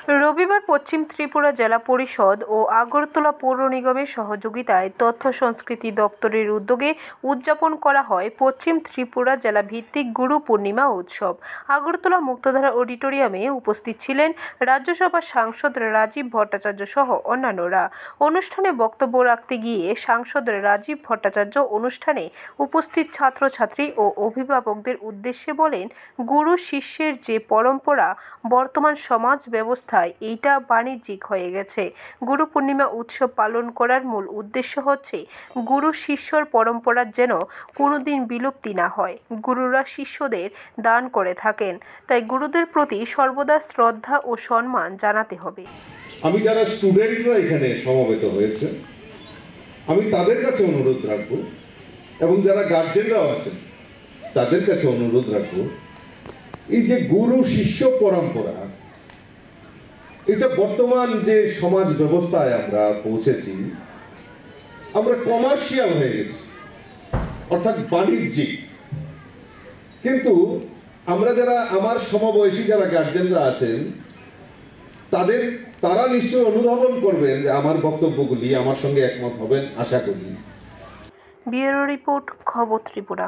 রবিবার পশ্চিম ত্রিপুরা জেলা পরিষদ ও আগরতলা পৌর নিগমের সহযোগিতায় তথ্য সংস্কৃতি দপ্তরের উদ্যোগে উদযাপন করা হয় পশ্চিম ত্রিপুরা জেলা ভিত্তিক গুরু পূর্ণিমা উৎসব। আগরতলা মুক্তধারা অডিটোরিয়ামে উপস্থিত ছিলেন রাজ্যসভার সাংসদ রাজীব ভট্টাচার্য সহ অন্যান্যরা। অনুষ্ঠানে বক্তব্য রাখতে গিয়ে সাংসদ রাজীব ভট্টাচার্য অনুষ্ঠানে উপস্থিত ছাত্রছাত্রী ও অভিভাবকদের উদ্দেশ্যে বলেন, গুরু শিষ্যের যে পরম্পরা বর্তমান সমাজ ব্যবস্থায় এইটা বাণিজ্যিক হয়ে গেছে। গুরু পূর্ণিমা উৎসব পালন করার মূল উদ্দেশ্য হচ্ছে গুরু শিষ্যর পরম্পরা যেন কোনোদিন বিলুপ্তি না হয়। গুরুরা শিষ্যদের দান করে থাকেন, তাই গুরুদের প্রতি সর্বদা শ্রদ্ধা ও সম্মান জানাতে হবে। আমি যারা স্টুডেন্টরা এখানে সমবেত হয়েছে আমি তাদের কাছে অনুরোধ রাখবো এবং যারা গার্জেনরাও আছেন তাদের কাছে অনুরোধ রাখবো, এই যে গুরু শিষ্য পরম্পরা, এটা বর্তমান যে সমাজ ব্যবস্থায় আমরা পৌঁছেছি, আমরা কমার্শিয়াল হয়ে গেছি, অর্থাৎ বাণিজ্যিক। কিন্তু আমরা যারা আমার সমবয়সী যারা গার্জেনরা আছেন তারা নিশ্চয়ই অনুধাবন করবেন যে আমার বক্তব্যগুলি আমার সঙ্গে একমত হবেন আশা করি। ব্যুরো রিপোর্ট, খবর ত্রিপুরা।